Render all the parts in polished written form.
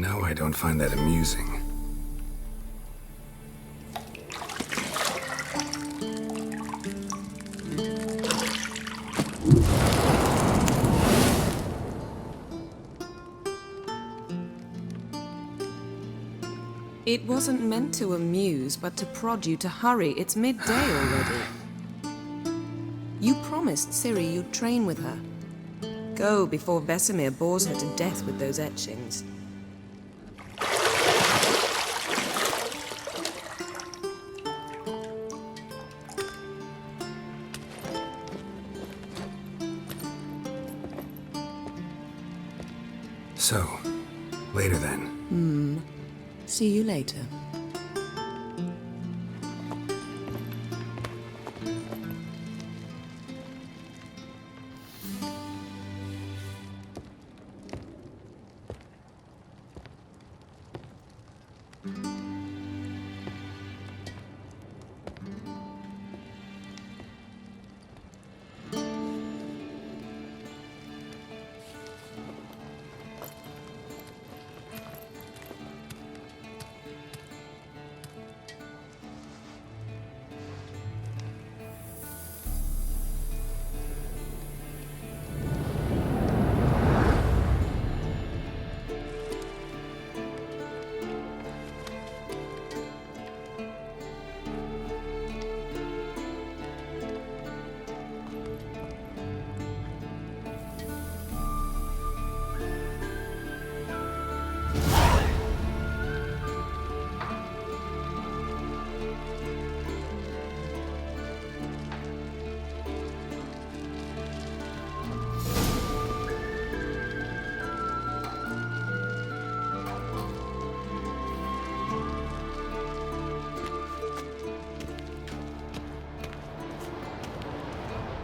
know I don't find that amusing. It wasn't meant to amuse, but to prod you to hurry. It's midday already. You promised Ciri you'd train with her. Go before Vesemir bores her to death with those etchings. So, later then. See you later.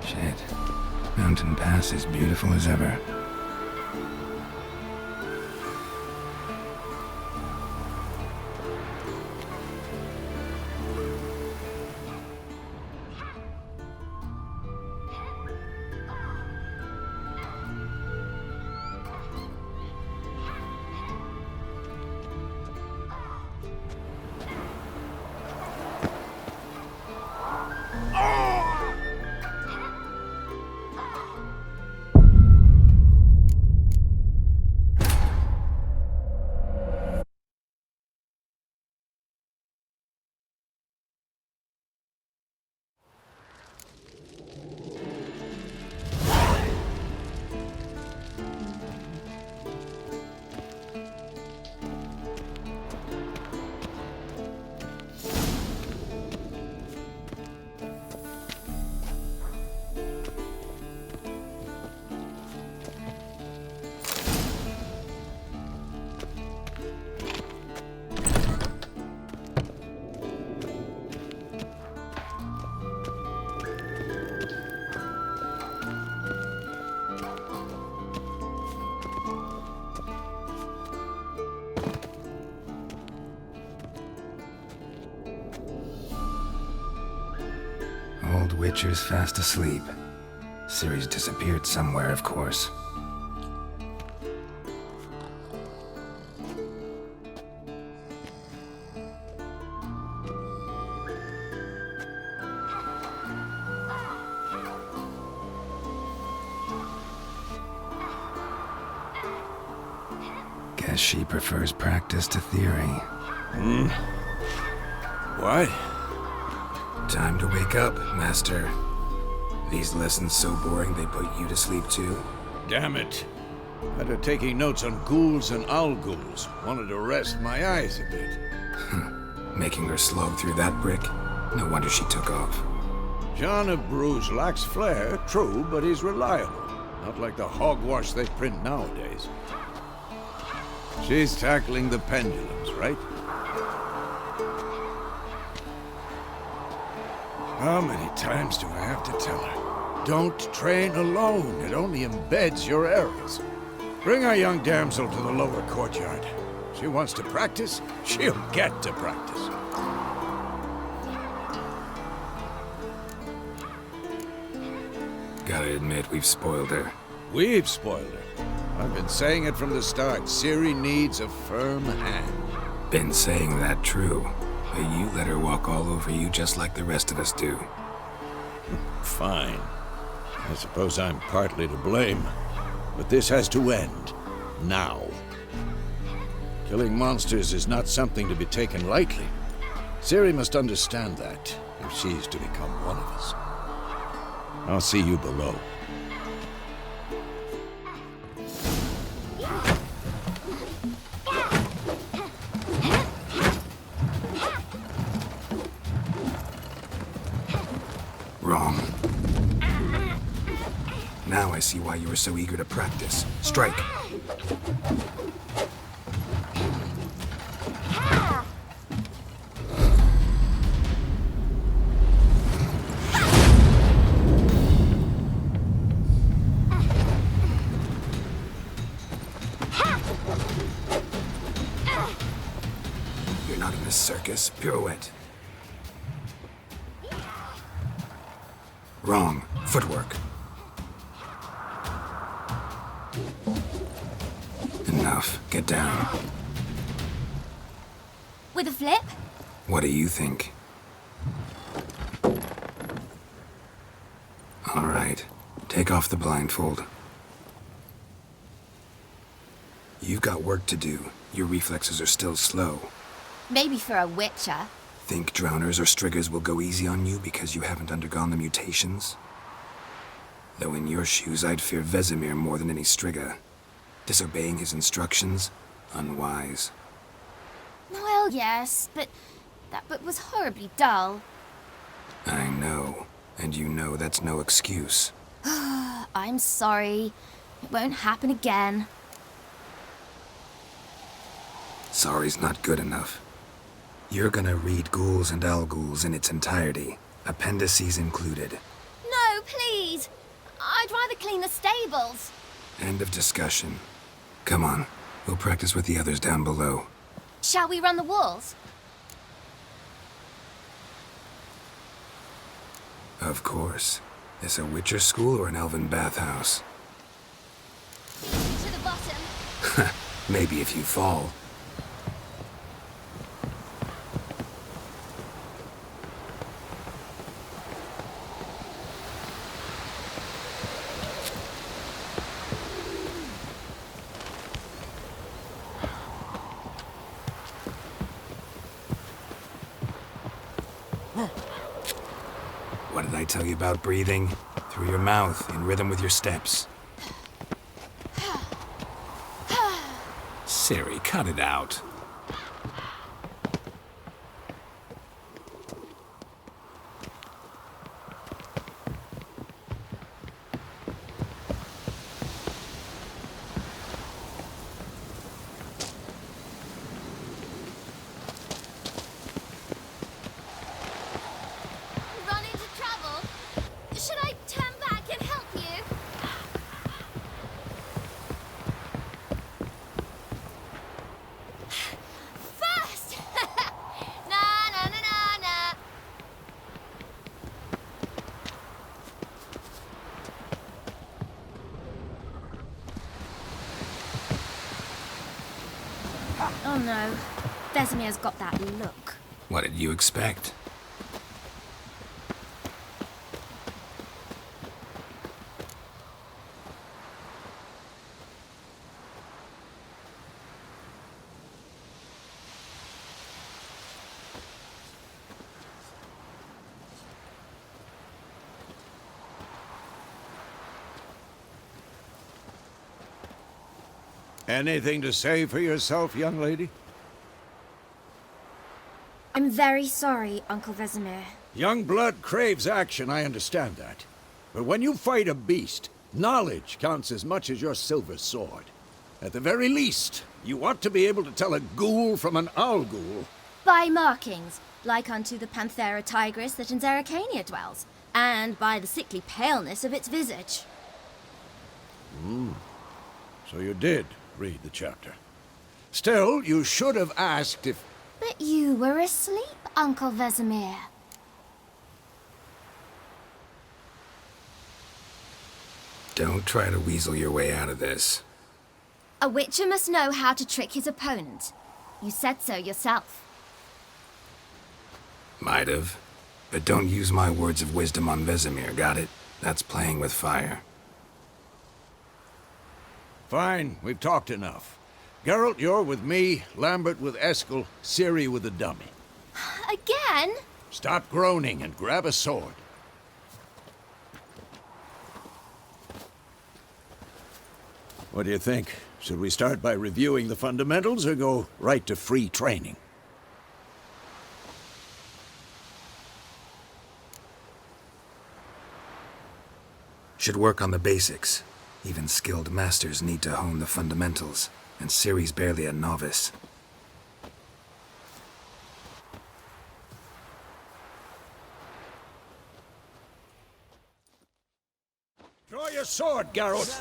Shit. Mountain Pass is beautiful as ever. Old Witcher's fast asleep. Ciri's disappeared somewhere, of course. Guess she prefers practice to theory. What? Time to wake up, Master. These lessons so boring they put you to sleep too? Damn it. After taking notes on ghouls and owl ghouls, wanted to rest my eyes a bit. Making her slog through that brick? No wonder she took off. John of Bruges lacks flair, true, but he's reliable. Not like the hogwash they print nowadays. She's tackling the pendulums, right? How many times do I have to tell her? Don't train alone. It only embeds your errors. Bring our young damsel to the lower courtyard. She wants to practice, she'll get to practice. Gotta admit, we've spoiled her. We've spoiled her. I've been saying it from the start. Ciri needs a firm hand. Been saying that true. But you let her walk all over you just like the rest of us do. Fine. I suppose I'm partly to blame. But this has to end. Now. Killing monsters is not something to be taken lightly. Ciri must understand that, if she's to become one of us. I'll see you below. Wrong. Now I see why you were so eager to practice. Strike. You're not in a circus. Pirouette. Wrong. Footwork. Enough. Get down. With a flip? What do you think? All right. Take off the blindfold. You've got work to do. Your reflexes are still slow. Maybe for a witcher. Think drowners or striggers will go easy on you because you haven't undergone the mutations? Though in your shoes, I'd fear Vesemir more than any strigger. Disobeying his instructions? Unwise. Well, yes, but that book was horribly dull. I know. And you know that's no excuse. I'm sorry. It won't happen again. Sorry's not good enough. You're gonna read Ghouls and Al-Ghouls in its entirety, appendices included. No, please! I'd rather clean the stables. End of discussion. Come on, we'll practice with the others down below. Shall we run the walls? Of course. This a Witcher school or an elven bathhouse? To the bottom. Maybe if you fall. What did I tell you about breathing? Through your mouth, in rhythm with your steps. Ciri, cut it out. Run into trouble? Should I turn back and help you? First! Na na na na na. Oh no. Vesemir's got that look. What did you expect? Anything to say for yourself, young lady? I'm very sorry, Uncle Vesemir. Young blood craves action, I understand that. But when you fight a beast, knowledge counts as much as your silver sword. At the very least, you ought to be able to tell a ghoul from an owl-ghoul. By markings, like unto the Panthera tigris that in Zerrikania dwells, and by the sickly paleness of its visage. So you did read the chapter. Still, you should have asked if... But you were asleep, Uncle Vesemir. Don't try to weasel your way out of this. A witcher must know how to trick his opponent. You said so yourself. Might have. But don't use my words of wisdom on Vesemir, got it? That's playing with fire. Fine, we've talked enough. Geralt, you're with me, Lambert with Eskel, Ciri with the dummy. Again? Stop groaning and grab a sword. What do you think? Should we start by reviewing the fundamentals or go right to free training? Should work on the basics. Even skilled masters need to hone the fundamentals, and Ciri's barely a novice. Draw your sword, Geralt!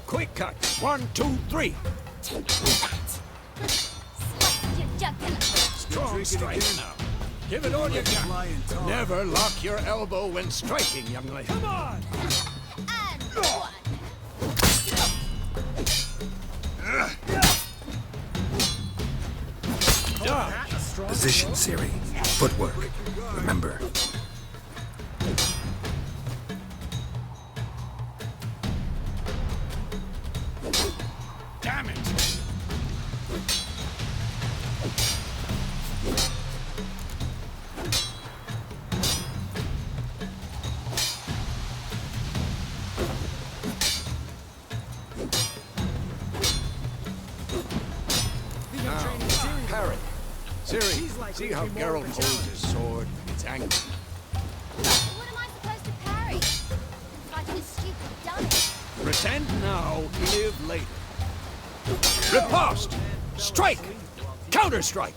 Quick cut! 1, 2, 3! Take that! Slice your jugular! Strong strike now! Give it all you got! Never lock your elbow when striking, young lady! Come on! And one! Position, Ciri. Footwork. Remember. Damn it! Parry. Ciri, see how Geralt holds his sword? It's angry. What am I supposed to parry? Fighting a stupid dummy. Pretend now, live later. Riposte! Strike! Counter-strike!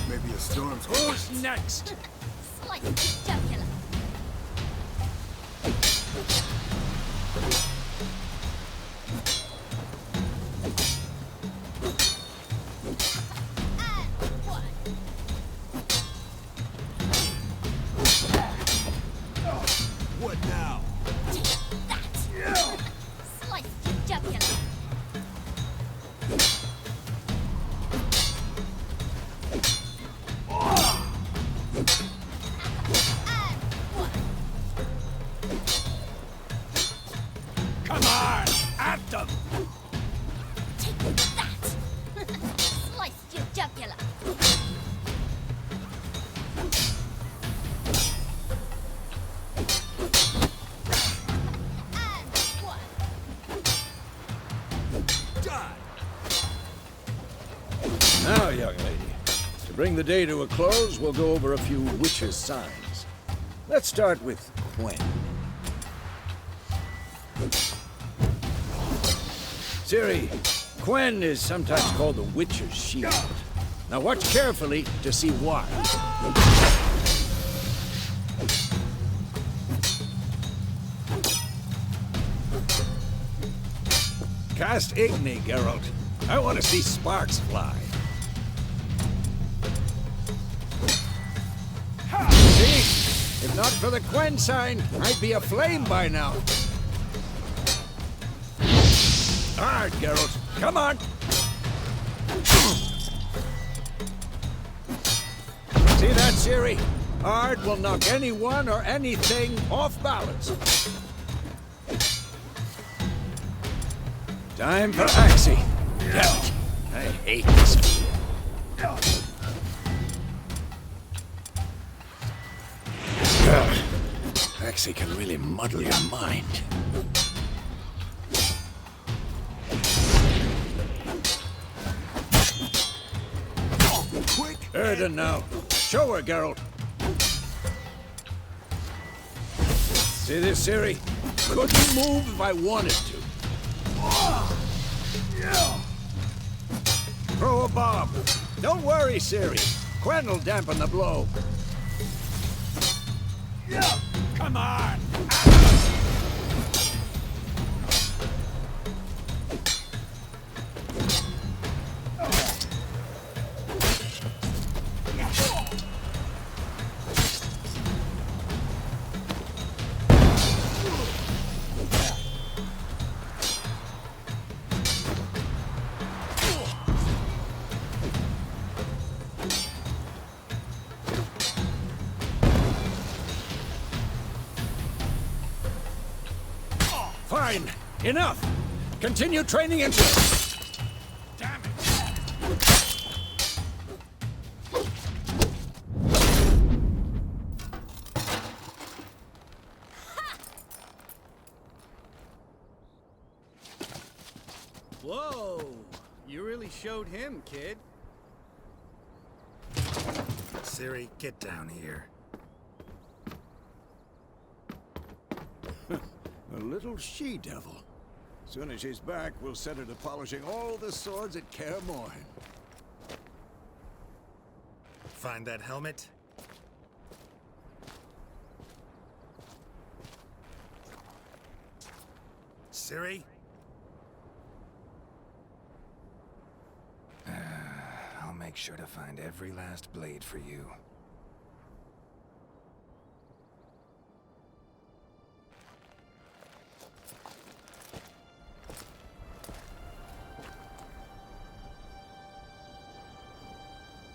Maybe a storm's Who's next? Slice your jugular! And one! What now? Take that! Slice your jugular! And one! Come on! At them! Take that! Slice your jugular! And one! Now, young lady, to bring the day to a close, we'll go over a few witches' signs. Let's start with Gwen. Ciri, Gwen is sometimes called the Witcher's Shield. Now watch carefully to see why. Cast Igni, Geralt. I want to see sparks fly. See? If not for the Gwen sign, I'd be aflame by now. Hard, Geralt. Come on. See that, Ciri? Hard will knock anyone or anything off balance. Time for Axie. Damn it. I hate this. Axie can really muddle your mind. Quick! Erden now. Show her, Geralt. See this, Ciri? Couldn't move if I wanted to. Throw a bomb. Don't worry, Ciri. Gwen will dampen the blow. Come on! Fine. Enough. Continue training and... Damn it. Whoa! You really showed him, kid. Siri, get down here. A little she-devil. Soon as she's back, we'll set her to polishing all the swords at Kaer Morhen. Find that helmet? Siri? I'll make sure to find every last blade for you.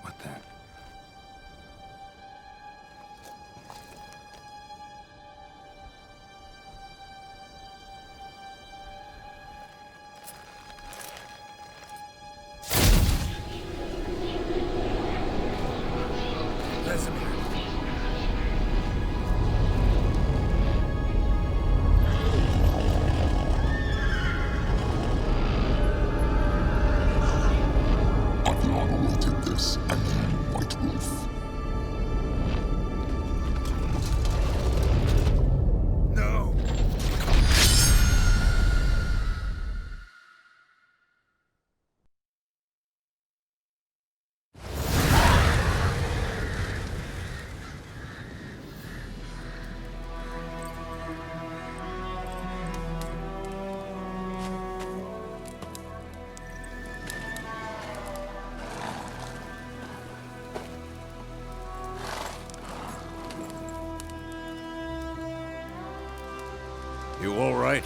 What the? You all right?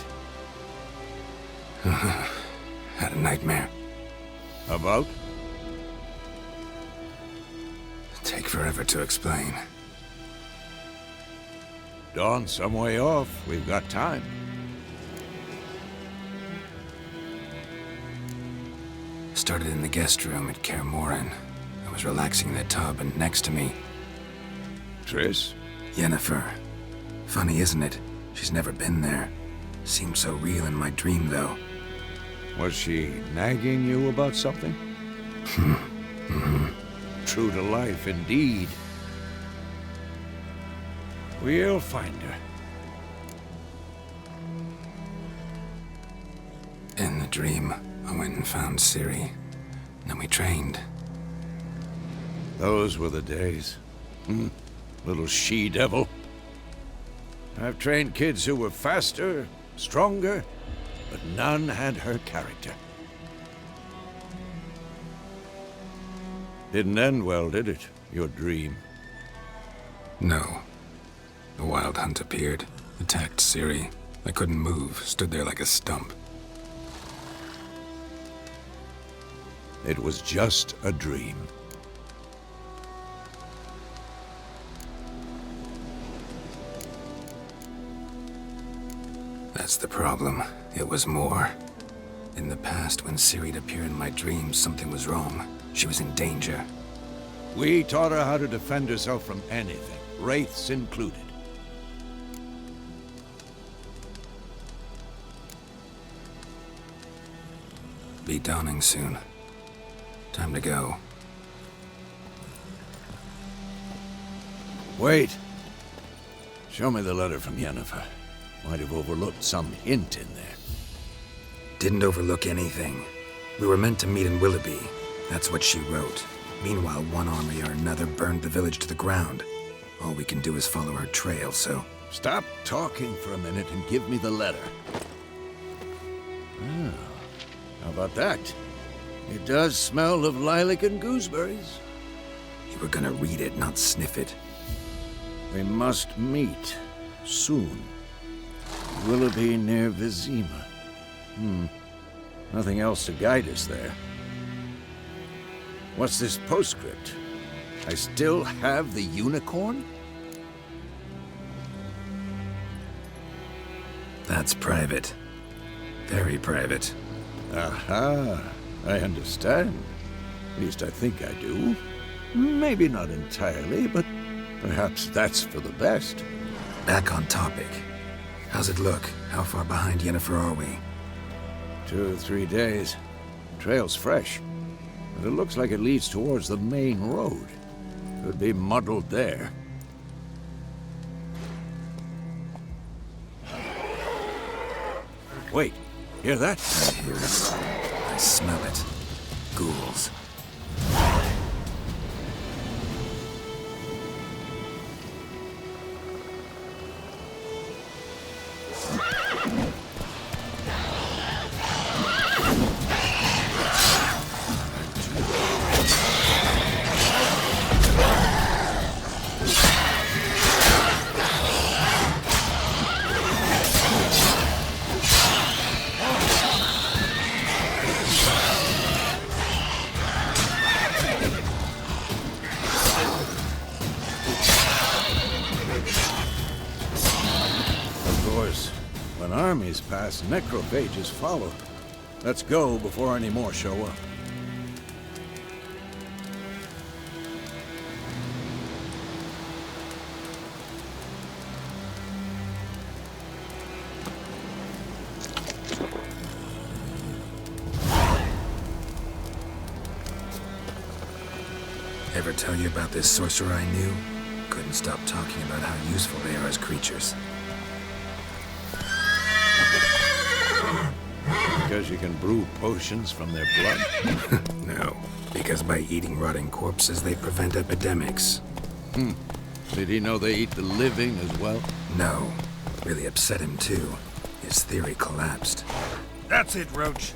Had a nightmare. About? Take forever to explain. Dawn's some way off. We've got time. Started in the guest room at Kaer Morhen. I was relaxing in the tub, and next to me, Triss? Yennefer. Funny, isn't it? She's never been there. Seemed so real in my dream, though. Was she nagging you about something? True to life, indeed. We'll find her. In the dream, I went and found Ciri. Then we trained. Those were the days. Little she-devil. I've trained kids who were faster, stronger, but none had her character. Didn't end well, did it? Your dream? No. The Wild Hunt appeared, attacked Ciri. I couldn't move, stood there like a stump. It was just a dream. That's the problem. It was more. In the past, when Ciri'd appear in my dreams, something was wrong. She was in danger. We taught her how to defend herself from anything, wraiths included. Be dawning soon. Time to go. Wait. Show me the letter from Yennefer. Might have overlooked some hint in there. Didn't overlook anything. We were meant to meet in Willoughby. That's what she wrote. Meanwhile, one army or another burned the village to the ground. All we can do is follow her trail, so... Stop talking for a minute and give me the letter. Ah, how about that? It does smell of lilac and gooseberries. You were gonna read it, not sniff it. We must meet soon. Willoughby near Vizima. Nothing else to guide us there. What's this postscript? I still have the unicorn? That's private. Very private. Aha, I understand. At least I think I do. Maybe not entirely, but perhaps that's for the best. Back on topic. How's it look? How far behind Yennefer are we? 2 or 3 days. Trail's fresh, but it looks like it leads towards the main road. Could be muddled there. Wait, hear that? I hear it. I smell it. Ghouls. When armies pass, necrophages follow. Let's go before any more show up. Ever tell you about this sorcerer I knew? Couldn't stop talking about how useful they are as creatures. Because you can brew potions from their blood? No, because by eating rotting corpses, they prevent epidemics. Did he know they eat the living as well? No. Really upset him, too. His theory collapsed. That's it, Roach.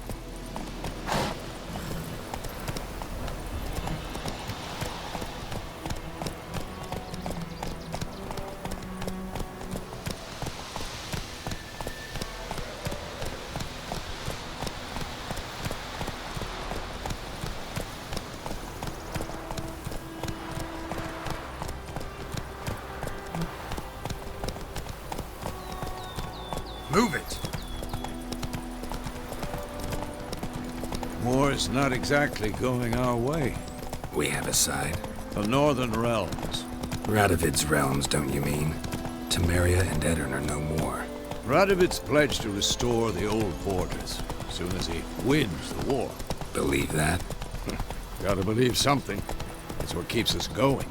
Move it! War's not exactly going our way. We have a side. The Northern Realms. Radovid's realms, don't you mean? Temeria and Edirn are no more. Radovid's pledged to restore the old borders as soon as he wins the war. Believe that? Gotta believe something. It's what keeps us going.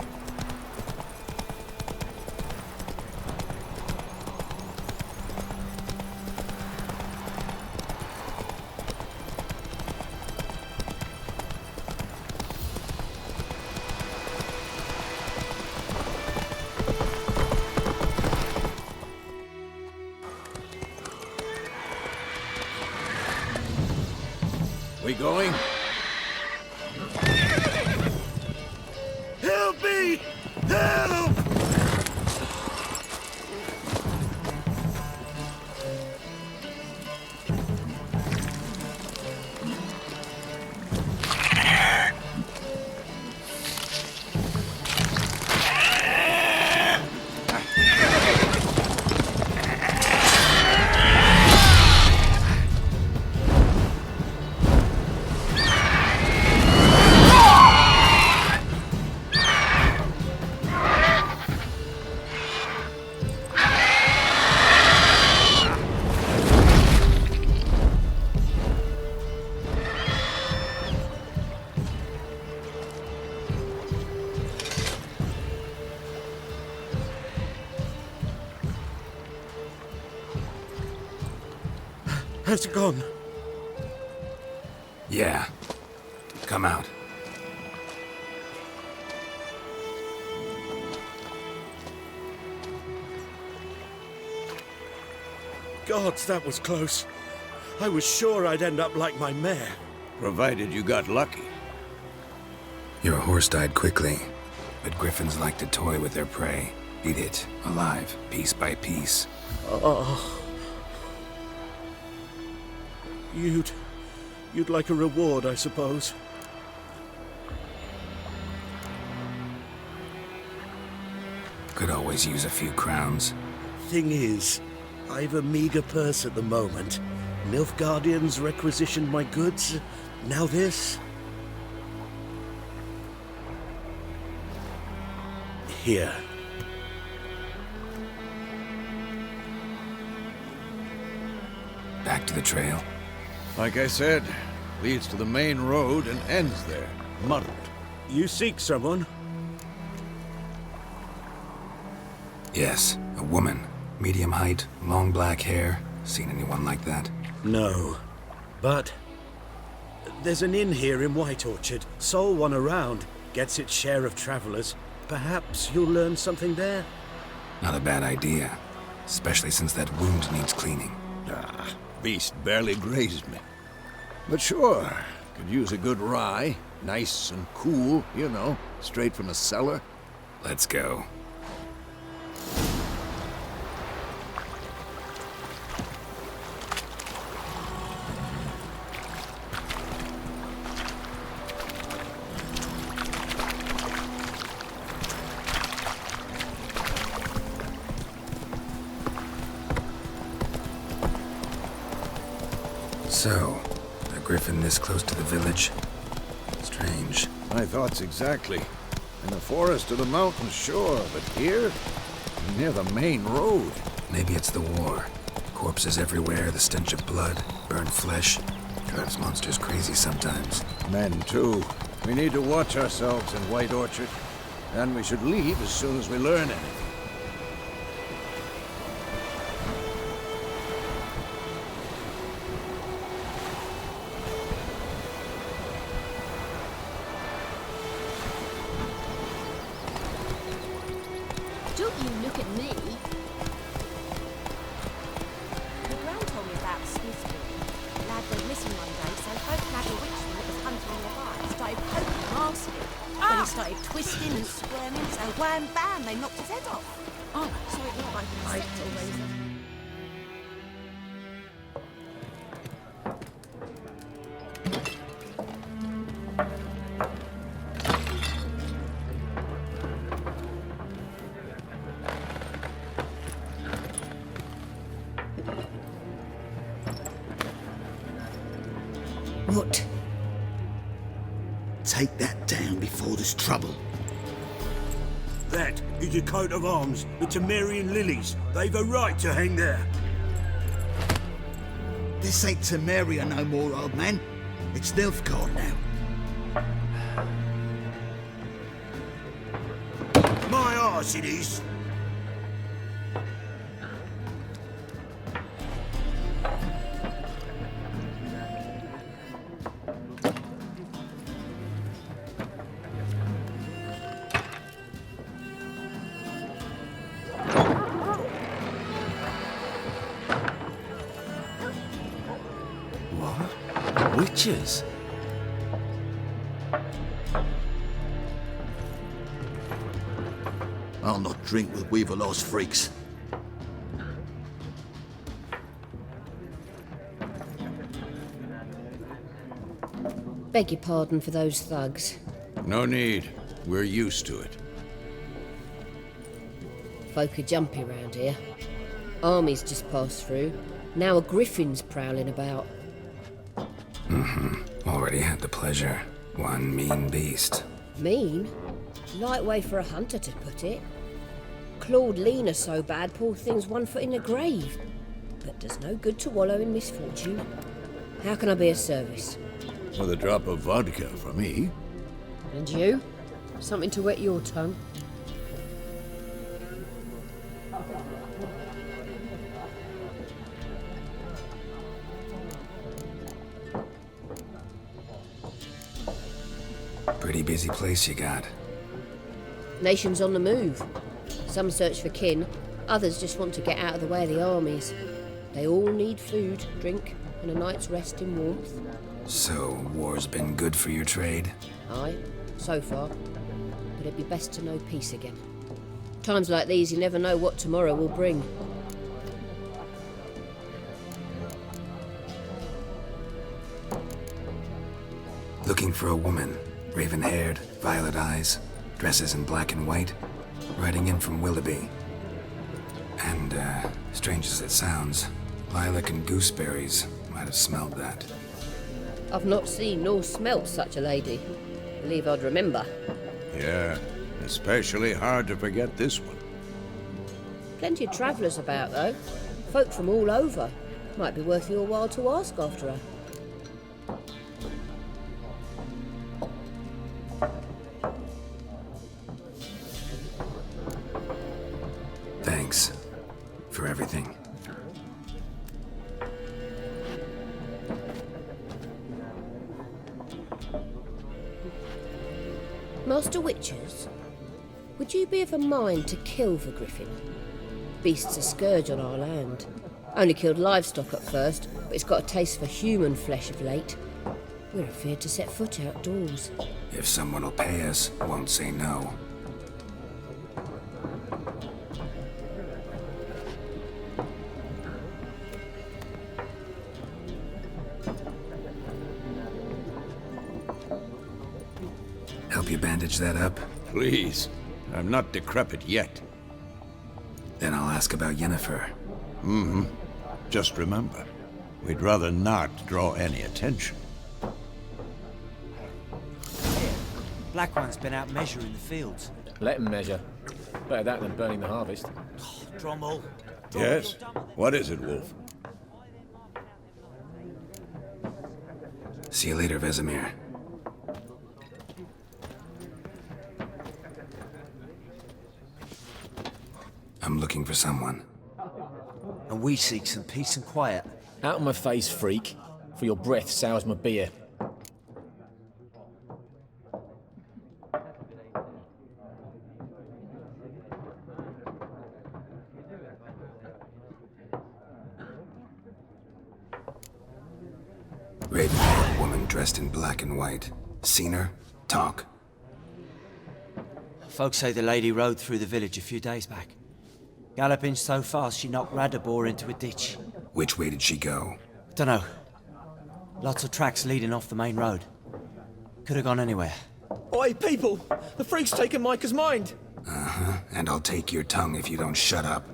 We going? Help me! Help! Has it gone? Yeah. Come out. Gods, that was close. I was sure I'd end up like my mare. Provided you got lucky. Your horse died quickly, but griffins like to toy with their prey. Eat it, alive, piece by piece. Oh. You'd like a reward, I suppose. Could always use a few crowns. Thing is, I've a meager purse at the moment. Nilfgaardians requisitioned my goods. Now this. Here. Back to the trail. Like I said, leads to the main road and ends there, muddled. You seek someone? Yes, a woman. Medium height, long black hair. Seen anyone like that? No. But there's an inn here in White Orchard. Sole one around. Gets its share of travelers. Perhaps you'll learn something there? Not a bad idea. Especially since that wound needs cleaning. Ah, beast barely grazed me. But sure, could use a good rye. Nice and cool, you know, straight from a cellar. Let's go. So, a griffin this close to the village? Strange. My thoughts exactly. In the forest or the mountains, sure, but here? Near the main road. Maybe it's the war. Corpses everywhere, the stench of blood, burned flesh. Drives monsters crazy sometimes. Men, too. We need to watch ourselves in White Orchard. And we should leave as soon as we learn anything. Don't you look at me. The Gran told me about Smithfield. The lad went missing one day, so folk had a witchman that was hunting on the fire. Started poking and asking him. Then he started twisting and squirming, so wham bam, they knocked his head off. Oh, so it looked like a spectre razor. What? Take that down before there's trouble. That is a coat of arms, the Temerian lilies. They've a right to hang there. This ain't Temeria no more, old man. It's Nilfgaard now. My arse it is. What? Witches? I'll not drink with Weaverlaw's freaks. Beg your pardon for those thugs. No need. We're used to it. Folk are jumpy round here. Armies just passed through. Now a griffin's prowling about. Already had the pleasure. One mean beast. Mean? Light way for a hunter to put it. Clawed Lena so bad, poor thing's 1 foot in the grave. But does no good to wallow in misfortune. How can I be of service? With a drop of vodka for me. And you? Something to wet your tongue? Pretty busy place you got. Nations on the move. Some search for kin, others just want to get out of the way of the armies. They all need food, drink, and a night's rest in warmth. So, war's been good for your trade? Aye, so far. But it'd be best to know peace again. Times like these, you never know what tomorrow will bring. Looking for a woman, raven-haired, violet eyes, dresses in black and white, riding in from Willoughby. And, strange as it sounds, lilac and gooseberries might have smelled that. I've not seen nor smelt such a lady. Believe I'd remember. Yeah, especially hard to forget this one. Plenty of travellers about, though. Folk from all over. Might be worth your while to ask after her. Thanks for everything. Master Witchers, would you be of a mind to kill the griffin? Beast's a scourge on our land. Only killed livestock at first, but it's got a taste for human flesh of late. We're afeard to set foot outdoors. If someone will pay us, won't say no. Help you bandage that up? Please. I'm not decrepit yet. Then I'll ask about Yennefer. Mm-hmm. Just remember, we'd rather not draw any attention. Black One's been out measuring the fields. Let him measure. Better that than burning the harvest. Drommel. Yes? What is it, Wolf? See you later, Vesemir. I'm looking for someone. And we seek some peace and quiet. Out of my face, freak. For your breath sours my beer. Raven-haired woman dressed in black and white. Seen her? Talk. Folks say the lady rode through the village a few days back. Galloping so fast she knocked Radabor into a ditch. Which way did she go? Dunno. Lots of tracks leading off the main road. Could have gone anywhere. Oi, people! The freak's taken Micah's mind! Uh-huh. And I'll take your tongue if you don't shut up.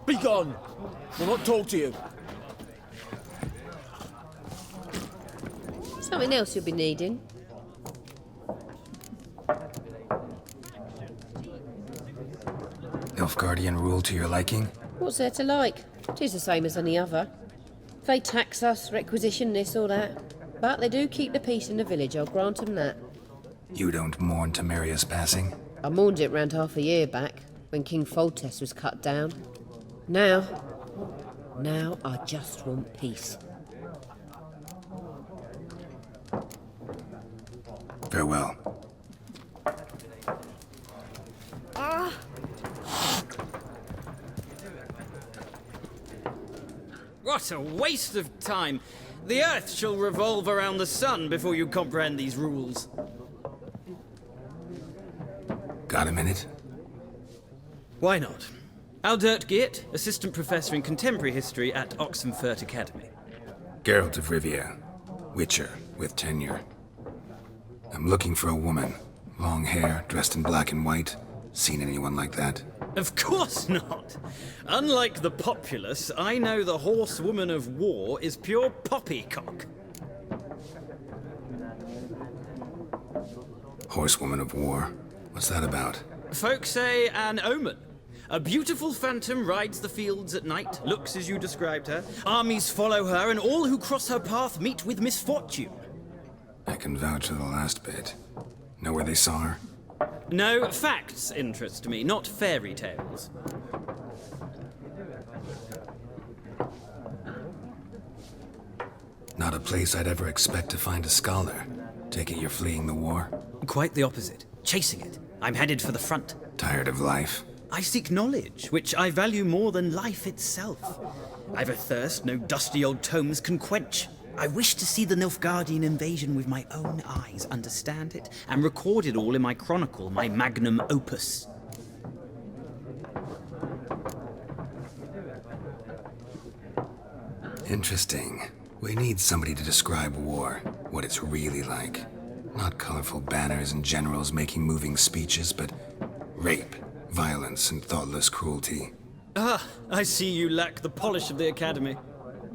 Be gone! We'll not talk to you. Something else you'll be needing. Nilfgaardian rule to your liking? What's there to like? 'Tis the same as any other. They tax us, requisition this or that. But they do keep the peace in the village, I'll grant 'em that. You don't mourn Temeria's passing? I mourned it round half a year back, when King Foltest was cut down. Now I just want peace. Farewell. What a waste of time! The Earth shall revolve around the sun before you comprehend these rules. Got a minute? Why not? Aldert Geert, Assistant Professor in Contemporary History at Oxenfurt Academy. Geralt of Rivia, Witcher with tenure. I'm looking for a woman. Long hair, dressed in black and white. Seen anyone like that? Of course not! Unlike the populace, I know the horsewoman of war is pure poppycock. Horsewoman of war? What's that about? Folk say an omen. A beautiful phantom rides the fields at night, looks as you described her. Armies follow her, and all who cross her path meet with misfortune. I can vouch for the last bit. Know where they saw her? No, facts interest me, not fairy tales. Not a place I'd ever expect to find a scholar. Take it you're fleeing the war? Quite the opposite. Chasing it. I'm headed for the front. Tired of life? I seek knowledge, which I value more than life itself. I've a thirst no dusty old tomes can quench. I wish to see the Nilfgaardian invasion with my own eyes, understand it, and record it all in my chronicle, my magnum opus. Interesting. We need somebody to describe war, what it's really like. Not colorful banners and generals making moving speeches, but rape, violence, and thoughtless cruelty. Ah, I see you lack the polish of the Academy.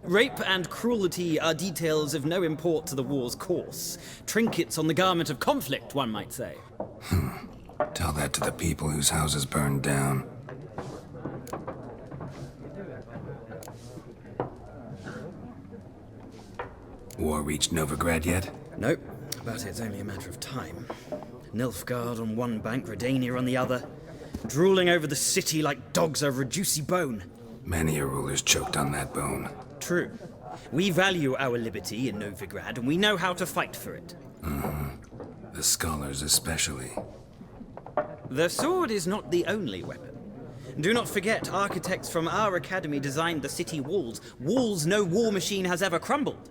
Rape and cruelty are details of no import to the war's course. Trinkets on the garment of conflict, one might say. Tell that to the people whose houses burned down. War reached Novigrad yet? Nope, but it's only a matter of time. Nilfgaard on one bank, Redania on the other, drooling over the city like dogs over a juicy bone. Many a ruler's choked on that bone. True. We value our liberty in Novigrad, and we know how to fight for it. The scholars especially. The sword is not the only weapon. Do not forget, architects from our academy designed the city walls. Walls no war machine has ever crumbled.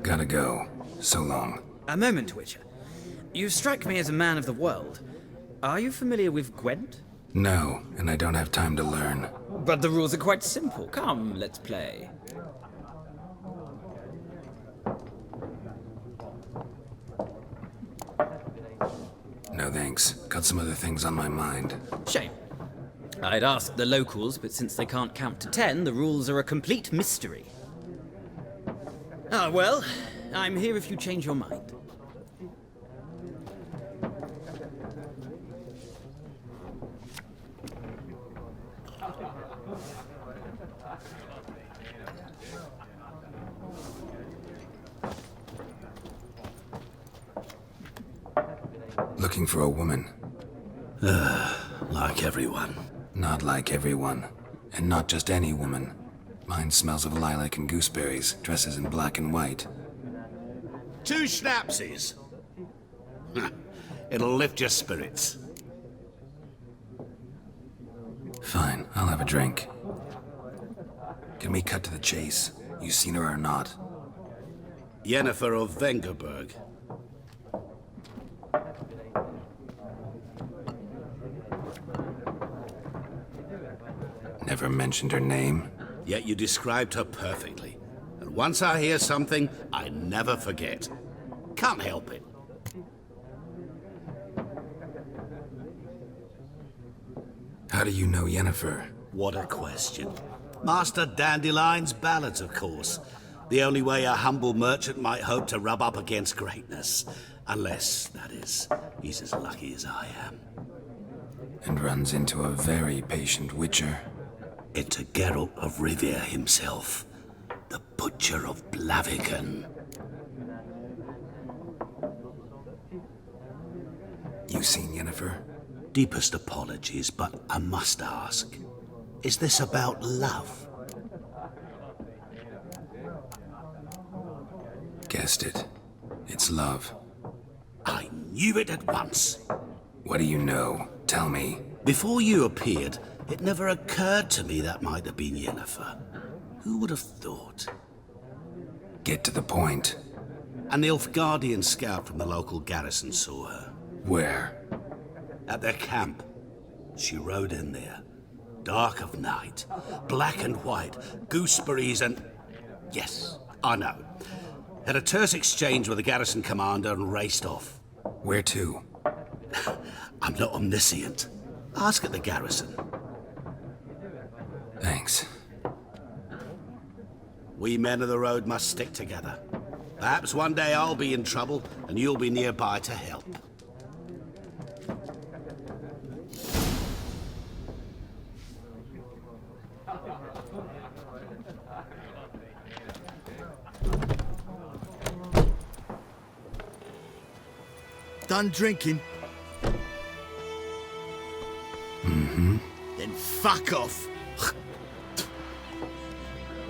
Gotta go. So long. A moment, Witcher. You strike me as a man of the world. Are you familiar with Gwent? No, and I don't have time to learn. But the rules are quite simple. Come, let's play. No thanks. Got some other things on my mind. Shame. I'd ask the locals, but since they can't count to 10, the rules are a complete mystery. Ah, well, I'm here if you change your mind. Looking for a woman. Like everyone. Not like everyone. And not just any woman. Mine smells of lilac and gooseberries, dresses in black and white. 2 schnapsies. It'll lift your spirits. Fine, I'll have a drink. Can we cut to the chase? You seen her or not? Yennefer of Vengerberg. Never mentioned her name. Yet you described her perfectly. And once I hear something, I never forget. Can't help it. How do you know Yennefer? What a question. Master Dandelion's ballads, of course. The only way a humble merchant might hope to rub up against greatness. Unless, that is, he's as lucky as I am. And runs into a very patient witcher. Into Geralt of Rivia himself. The Butcher of Blaviken. You seen Yennefer? Deepest apologies, but I must ask. Is this about love? Guessed it. It's love. I knew it at once. What do you know? Tell me. Before you appeared, it never occurred to me that might have been Yennefer. Who would have thought? Get to the point. A Nilfgaardian scout from the local garrison saw her. Where? At their camp. She rode in there. Dark of night. Black and white. Gooseberries and... Yes, I know. Had a terse exchange with the garrison commander and raced off. Where to? I'm not omniscient. Ask at the garrison. Thanks. We men of the road must stick together. Perhaps one day I'll be in trouble and you'll be nearby to help. Done drinking? Mm-hmm. Then fuck off.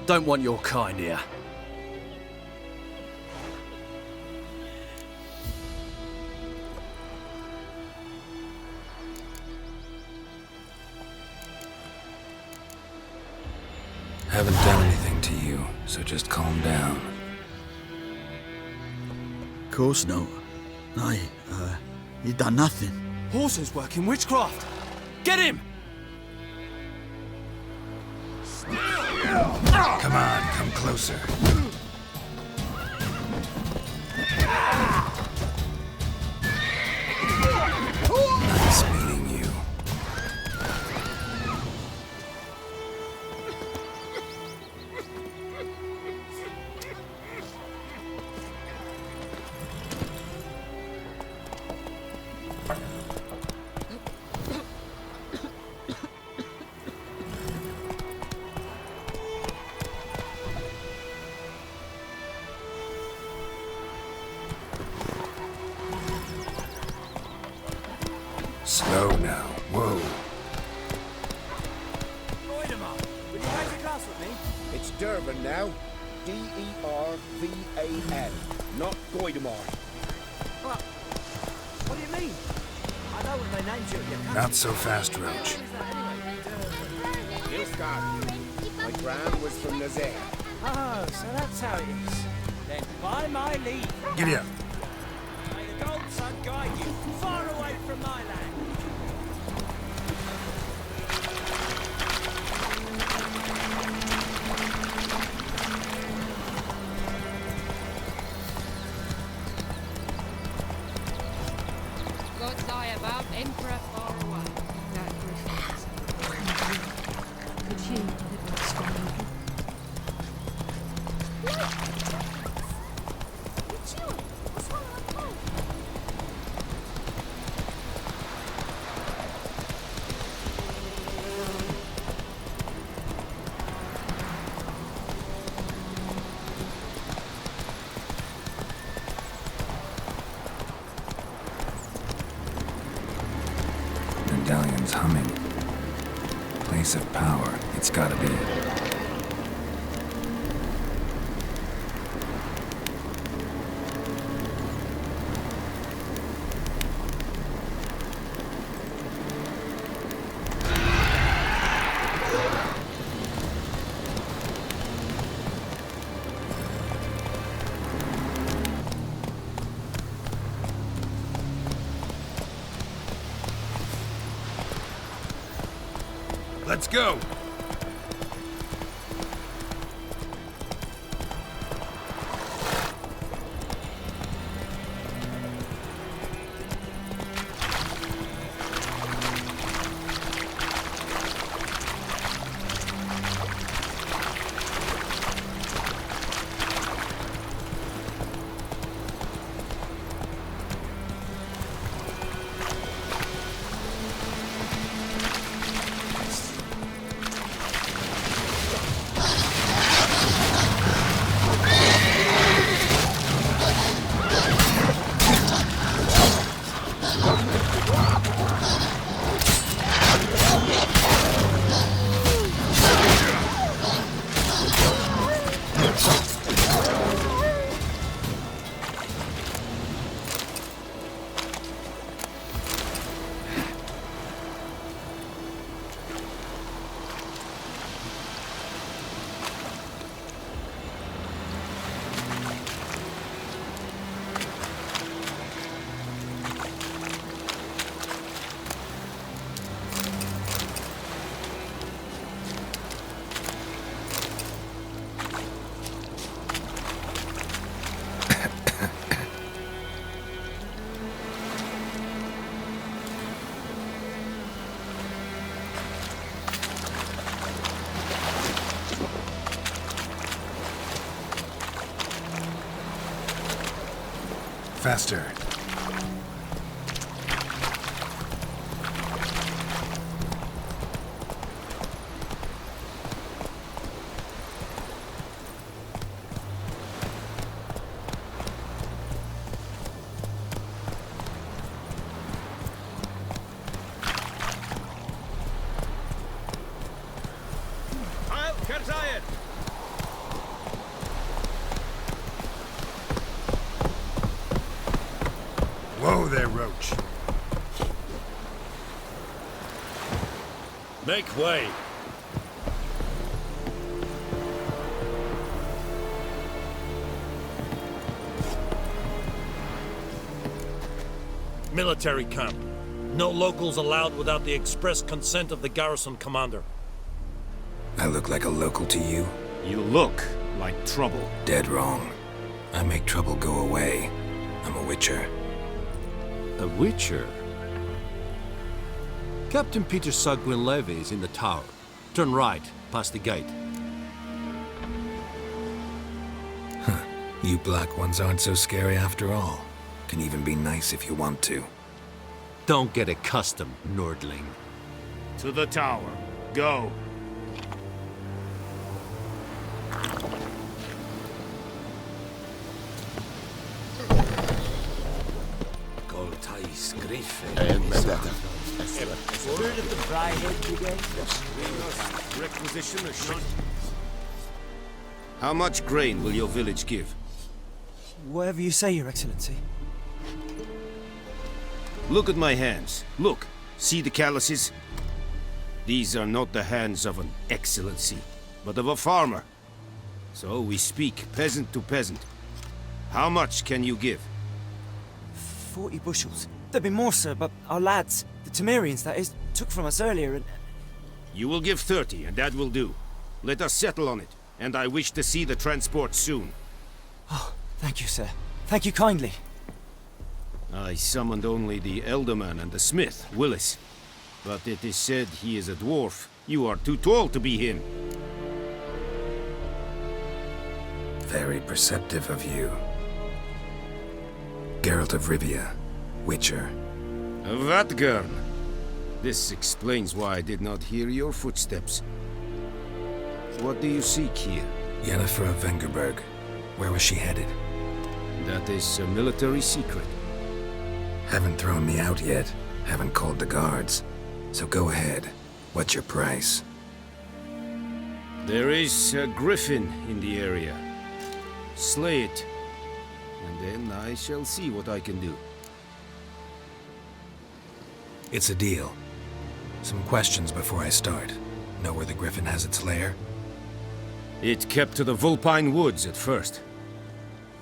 Don't want your kind here. Haven't done anything to you, so just calm down. Course no. You done nothing. Horses work in witchcraft. Get him! Come on, come closer. Nice meeting you. Slow now. Whoa. Will you take a class with me? It's Durban now. D-E-R-V-A-N. Not Goidemar. What do you mean? I know what they named you at your country. Not so fast, Roach. Nilfgaard. My gran was from Nazaire. Oh, so that's how it is. Then by my leave. Giddy up. May the gold sun guide you far away from my land. Gods lie about, Emperor far away. That reflects. Could you live in strong? Medallion's humming. Place of power. It's gotta be. Let's go! Faster. I'll get tired. Make way. Military camp. No locals allowed without the express consent of the garrison commander. I look like a local to you? You look like trouble. Dead wrong. I make trouble go away. I'm a witcher. A witcher? Captain Peter Sagwin Levy is in the tower. Turn right, past the gate. Huh. You black ones aren't so scary after all. Can even be nice if you want to. Don't get accustomed, Nordling. To the tower. Go. Requisition a shot. How much grain will your village give? Whatever you say, Your Excellency. Look at my hands. Look. See the calluses? These are not the hands of an excellency, but of a farmer. So we speak peasant to peasant. How much can you give? 40 bushels. There'd be more, sir, but our lads, the Temerians, that is, took from us earlier and... You will give 30, and that will do. Let us settle on it, and I wish to see the transport soon. Oh, thank you, sir. Thank you kindly. I summoned only the Elderman and the smith, Willis. But it is said he is a dwarf. You are too tall to be him. Very perceptive of you. Geralt of Rivia, Witcher. Vatgern! This explains why I did not hear your footsteps. What do you seek here? Yennefer of Vengerberg. Where was she headed? That is a military secret. Haven't thrown me out yet. Haven't called the guards. So go ahead. What's your price? There is a griffin in the area. Slay it, and then I shall see what I can do. It's a deal. Some questions before I start. Know where the griffin has its lair? It kept to the Vulpine Woods at first.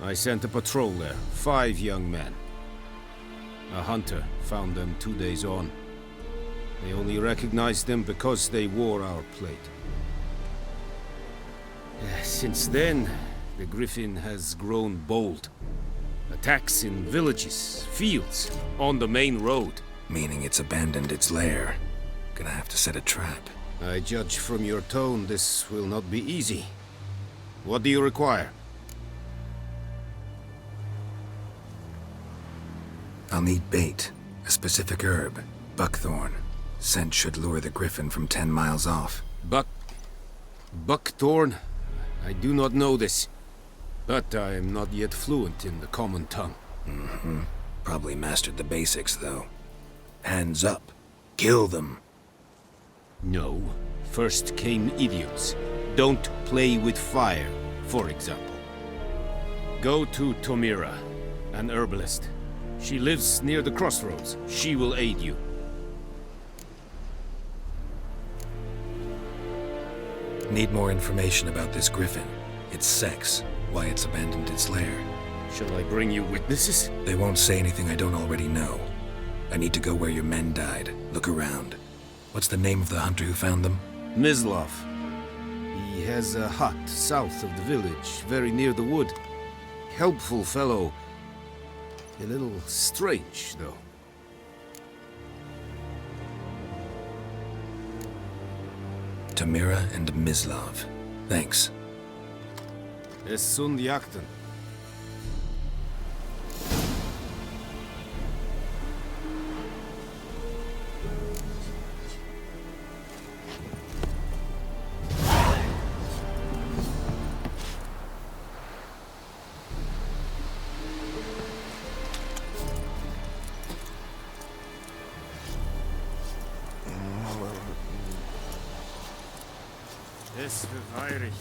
I sent a patrol there, 5 young men. A hunter found them 2 days on. They only recognized them because they wore our plate. Since then, the griffin has grown bold. Attacks in villages, fields, on the main road. Meaning it's abandoned its lair. Gonna have to set a trap. I judge from your tone this will not be easy. What do you require? I'll need bait. A specific herb. Buckthorn. Scent should lure the griffin from 10 miles off. Buckthorn? I do not know this. But I am not yet fluent in the common tongue. Mm-hmm. Probably mastered the basics, though. Hands up. Kill them. No. First came idioms. Don't play with fire, for example. Go to Tomira, an herbalist. She lives near the crossroads. She will aid you. Need more information about this griffin. Its sex, why it's abandoned its lair. Shall I bring you witnesses? They won't say anything I don't already know. I need to go where your men died. Look around. What's the name of the hunter who found them? Mislav. He has a hut south of the village, very near the wood. Helpful fellow. A little strange, though. Tamira and Mislav. Thanks. Es sunt jakten. Es wird feirig.